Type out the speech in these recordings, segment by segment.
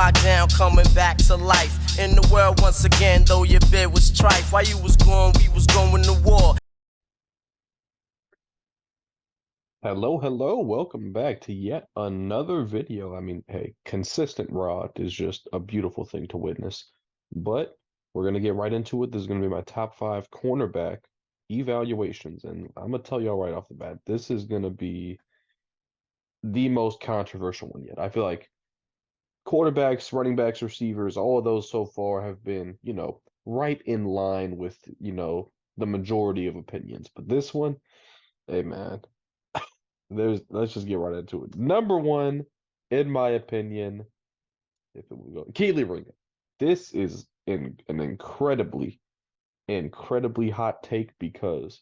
locked down, coming back to life. In the world once again, though your bid was trife. While you was gone, we was going to war. Hello, hello. Welcome back to yet another video. I mean, hey, consistent rod is just a beautiful thing to witness. But we're going to get right into it. This is going to be my top five cornerback evaluations. And I'm going to tell y'all right off the bat, this is going to be the most controversial one yet. I feel like quarterbacks, running backs, receivers, all of those so far have been, right in line with, the majority of opinions. But this one, hey, man. Let's just get right into it. Number one, in my opinion, if it would go, Keely Ringo. This is an incredibly hot take because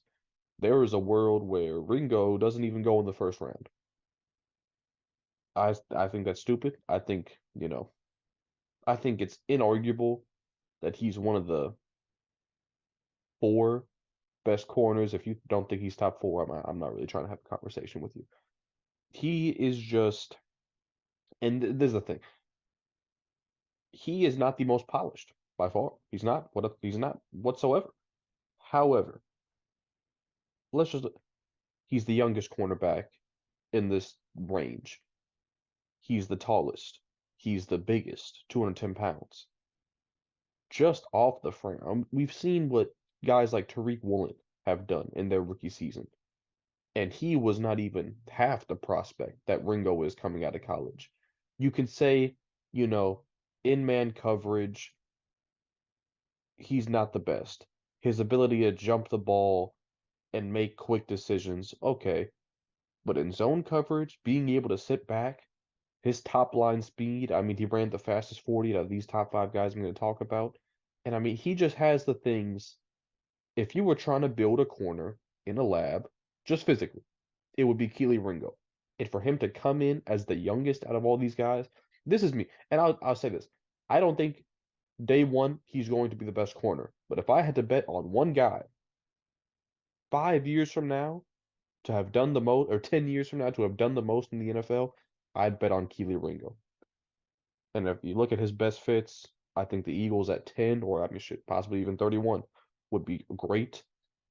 there is a world where Ringo doesn't even go in the first round. I think that's stupid. I think it's inarguable that he's one of the four best corners. If you don't think he's top four, I'm not really trying to have a conversation with you. He is just, and this is the thing. He is not the most polished by far. He's not whatsoever. However, let's just he's the youngest cornerback in this range. He's the tallest. He's the biggest, 210 pounds. Just off the frame, we've seen what guys like Tariq Woolen have done in their rookie season. And he was not even half the prospect that Ringo is coming out of college. You can say, you know, in man coverage, he's not the best. His ability to jump the ball and make quick decisions, okay. But in zone coverage, being able to sit back, his top line speed, I mean, he ran the fastest 40 out of these top five guys I'm going to talk about. And I mean, he just has the things. If you were trying to build a corner in a lab, just physically, it would be Keely Ringo. And for him to come in as the youngest out of all these guys, this is me. And I'll say this. I don't think day one he's going to be the best corner. But if I had to bet on one guy 5 years from now to have done the most, or 10 years from now to have done the most in the NFL, I'd bet on Keely Ringo. And if you look at his best fits, I think the Eagles at 10, or I mean, shit, possibly even 31, would be great.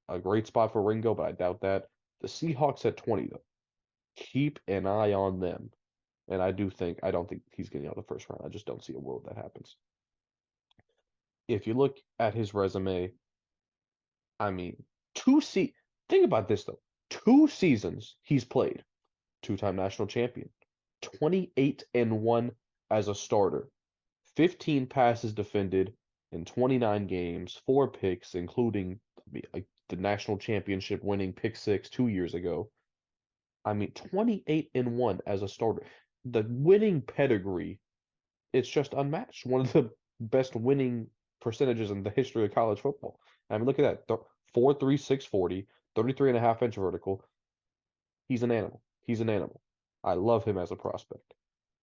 A great spot for Ringo, but I doubt that. The Seahawks at 20, though. Keep an eye on them. And I don't think he's getting out of the first round. I just don't see a world that happens. If you look at his resume, I mean, think about this though. 2 seasons he's played. Two-time national champion. 28-1 as a starter. 15 passes defended in 29 games, 4 picks, including the national championship winning pick six 2 years ago. I mean, 28-1 as a starter. The winning pedigree, it's just unmatched. One of the best winning percentages in the history of college football. I mean, look at that. 4.36 40, 33.5 inch vertical. He's an animal. He's an animal. I love him as a prospect.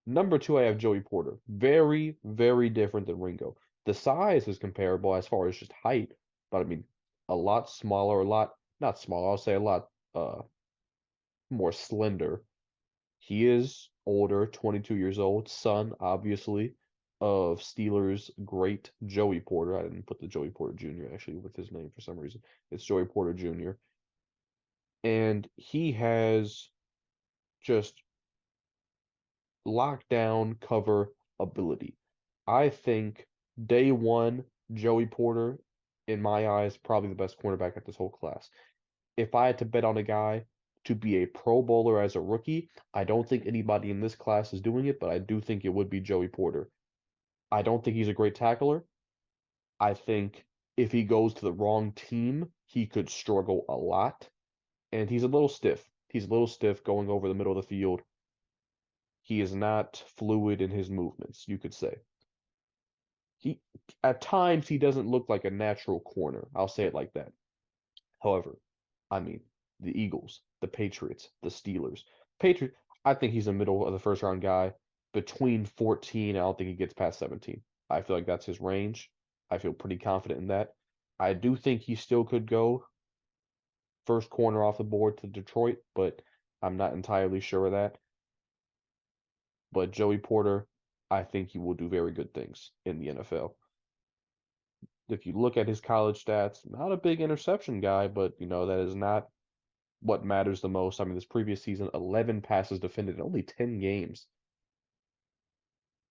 Number two, I have Joey Porter. Very, very different than Ringo. The size is comparable as far as just height, but I mean, a lot smaller, not smaller, I'll say a lot more slender. He is older, 22 years old, son, obviously, of Steelers great Joey Porter. I didn't put the Joey Porter Jr. actually with his name for some reason. It's Joey Porter Jr. And he has just lockdown cover ability. I think day one, Joey Porter, in my eyes, probably the best cornerback at this whole class. If I had to bet on a guy to be a Pro Bowler as a rookie, I don't think anybody in this class is doing it, but I do think it would be Joey Porter. I don't think he's a great tackler. I think if he goes to the wrong team, he could struggle a lot. And he's a little stiff. He's a little stiff going over the middle of the field. He is not fluid in his movements, you could say. He at times he doesn't look like a natural corner. I'll say it like that. However, I mean, the Eagles, the Patriots, the Steelers. Patriot, I think he's a middle of the first round guy. Between 14, I don't think he gets past 17. I feel like that's his range. I feel pretty confident in that. I do think he still could go first corner off the board to Detroit, but I'm not entirely sure of that. But Joey Porter, I think he will do very good things in the NFL. If you look at his college stats, not a big interception guy, but that is not what matters the most. I mean, this previous season, 11 passes defended in only 10 games.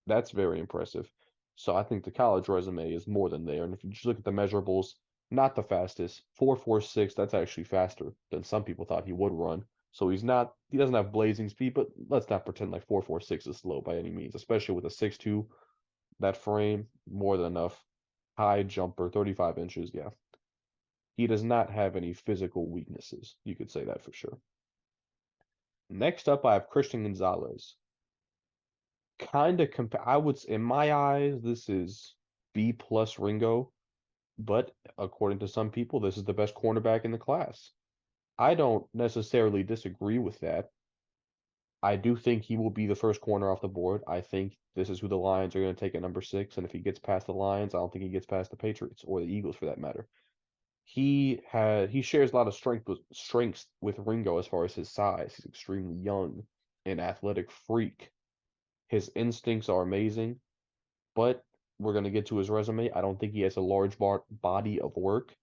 That's very impressive. So I think the college resume is more than there. And if you just look at the measurables, not the fastest. 4.46, that's actually faster than some people thought he would run. So he doesn't have blazing speed, but let's not pretend like 4.46 is slow by any means, especially with a 6'2", that frame, more than enough. High jumper, 35 inches, yeah. He does not have any physical weaknesses. You could say that for sure. Next up, I have Christian Gonzalez. I would, in my eyes, this is B plus Ringo, but according to some people, this is the best cornerback in the class. I don't necessarily disagree with that. I do think he will be the first corner off the board. I think this is who the Lions are going to take at number 6, and if he gets past the Lions, I don't think he gets past the Patriots or the Eagles for that matter. He shares a lot of strengths with Ringo as far as his size. He's extremely young, an athletic freak. His instincts are amazing, but we're going to get to his resume. I don't think he has a large body of work,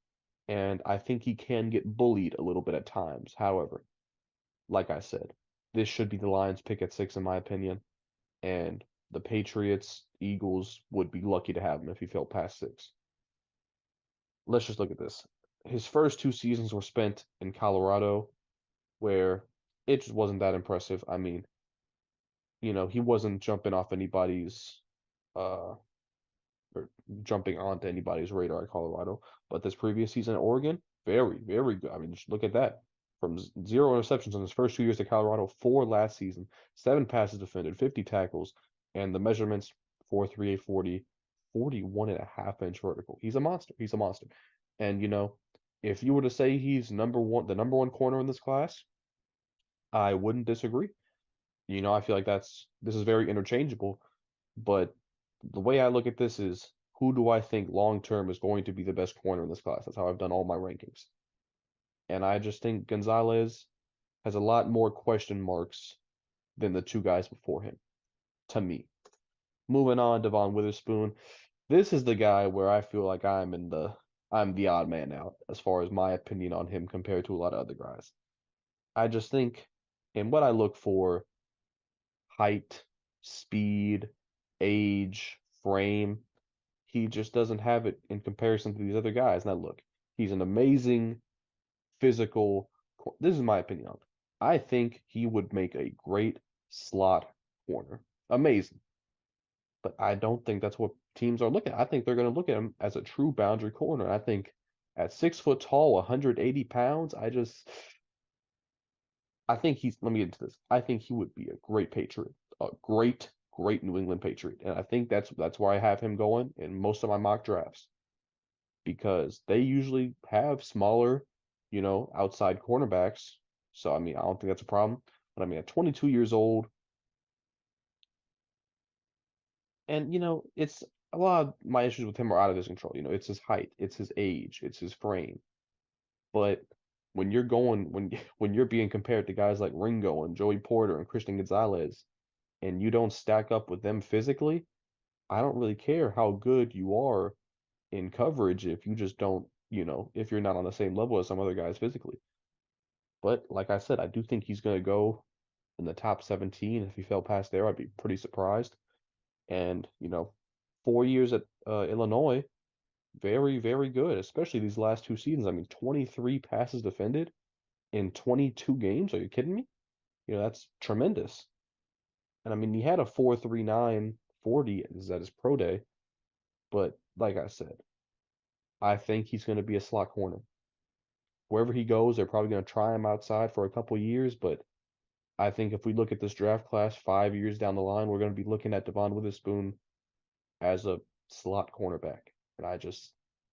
and I think he can get bullied a little bit at times. However, like I said, this should be the Lions pick at 6 in my opinion, and the Patriots, Eagles would be lucky to have him if he fell past 6. Let's just look at this. His first 2 seasons were spent in Colorado, where it just wasn't that impressive. I mean, he wasn't jumping off anybody's uh or jumping onto anybody's radar at Colorado. But this previous season at Oregon, very, very good. I mean, just look at that. From 0 interceptions in his first 2 years at Colorado, 4 last season, 7 passes defended, 50 tackles, and the measurements 4.38 40, 41.5-inch vertical. He's a monster. He's a monster. And if you were to say he's the number one corner in this class, I wouldn't disagree. I feel like this is very interchangeable, but the way I look at this is who do I think long term is going to be the best corner in this class? That's how I've done all my rankings. And I just think Gonzalez has a lot more question marks than the 2 guys before him, to me. Moving on, Devon Witherspoon. This is the guy where I feel like I'm the odd man out as far as my opinion on him compared to a lot of other guys. I just think in what I look for, height, speed, age, frame, he just doesn't have it in comparison to these other guys. Now, look, he's an amazing physical. This is my opinion on it. I think he would make a great slot corner. Amazing. But I don't think that's what teams are looking at. I think they're going to look at him as a true boundary corner. I think at 6 foot tall, 180 pounds, let me get into this. I think he would be a great Patriot, a great, great New England Patriot. And I think that's why I have him going in most of my mock drafts. Because they usually have smaller, outside cornerbacks. So I mean, I don't think that's a problem. But I mean, at 22 years old, and it's a lot of my issues with him are out of his control. It's his height, it's his age, it's his frame. But when you're going when you're being compared to guys like Ringo and Joey Porter and Christian Gonzalez, and you don't stack up with them physically, I don't really care how good you are in coverage if you just don't, if you're not on the same level as some other guys physically. But like I said, I do think he's going to go in the top 17. If he fell past there, I'd be pretty surprised. And, 4 years at Illinois, very, very good, especially these last 2 seasons. I mean, 23 passes defended in 22 games. Are you kidding me? That's tremendous. And I mean, he had a 4.39 40 is at his pro day. But like I said, I think he's going to be a slot corner. Wherever he goes, they're probably going to try him outside for a couple years, but I think if we look at this draft class 5 years down the line, we're going to be looking at Devon Witherspoon as a slot cornerback. And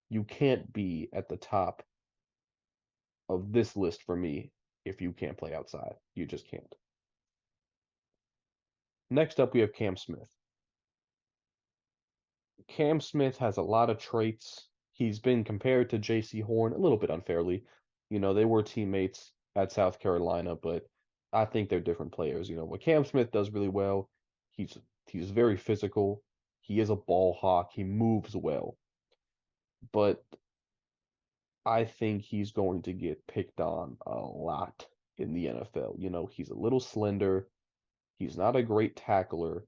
you can't be at the top of this list for me if you can't play outside. You just can't. Next up, we have Cam Smith. Cam Smith has a lot of traits. He's been compared to J.C. Horn a little bit unfairly. They were teammates at South Carolina, but I think they're different players. What Cam Smith does really well, he's He's very physical. He is a ball hawk. He moves well. But I think he's going to get picked on a lot in the NFL. You know, he's a little slender. He's not a great tackler,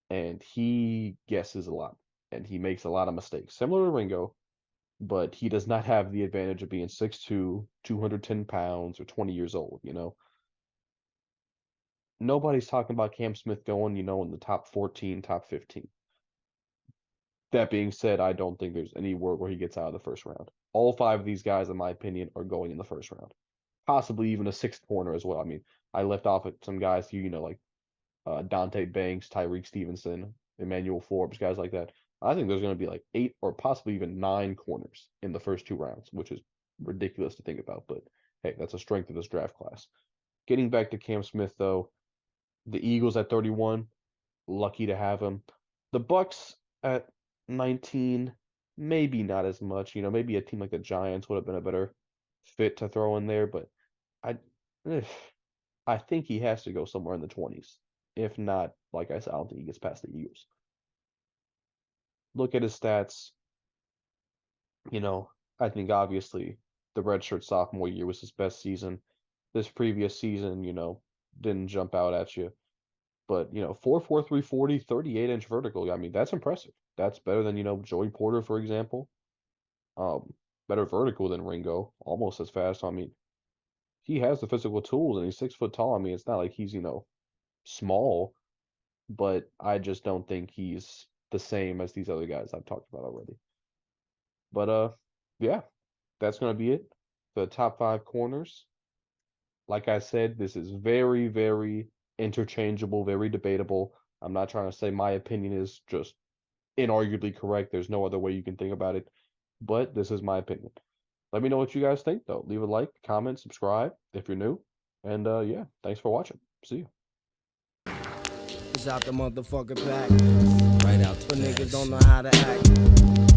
and he guesses a lot, and he makes a lot of mistakes. Similar to Ringo, but he does not have the advantage of being 6'2", 210 pounds, or 20 years old, you know? Nobody's talking about Cam Smith going, in the top 14, top 15. That being said, I don't think there's any word where he gets out of the first round. All five of these guys, in my opinion, are going in the first round. Possibly even a sixth corner as well. I mean, I left off at some guys here, like Dante Banks, Tyreek Stevenson, Emmanuel Forbes, guys like that. I think there's going to be like 8 or possibly even 9 corners in the first 2 rounds, which is ridiculous to think about. But hey, that's a strength of this draft class. Getting back to Cam Smith, though, the Eagles at 31, lucky to have him. The Bucks at 19, maybe not as much. Maybe a team like the Giants would have been a better fit to throw in there. But I think he has to go somewhere in the 20s. If not, like I said, I don't think he gets past the Eagles. Look at his stats. I think obviously the redshirt sophomore year was his best season. This previous season, didn't jump out at you. But, 4.43 40, 38-inch vertical. I mean, that's impressive. That's better than, Joey Porter, for example. Better vertical than Ringo, almost as fast. I mean, he has the physical tools and he's 6 foot tall. I mean, it's not like he's, small, but I just don't think he's the same as these other guys I've talked about already. But yeah, that's gonna be it. The top 5 corners. Like I said, this is very, very interchangeable, very debatable. I'm not trying to say my opinion is just inarguably correct. There's no other way you can think about it, but this is my opinion. Let me know what you guys think, though. Leave a like, comment, subscribe if you're new. And yeah, thanks for watching. See you. It's out the motherfucking back. Right out the niggas don't know how to act.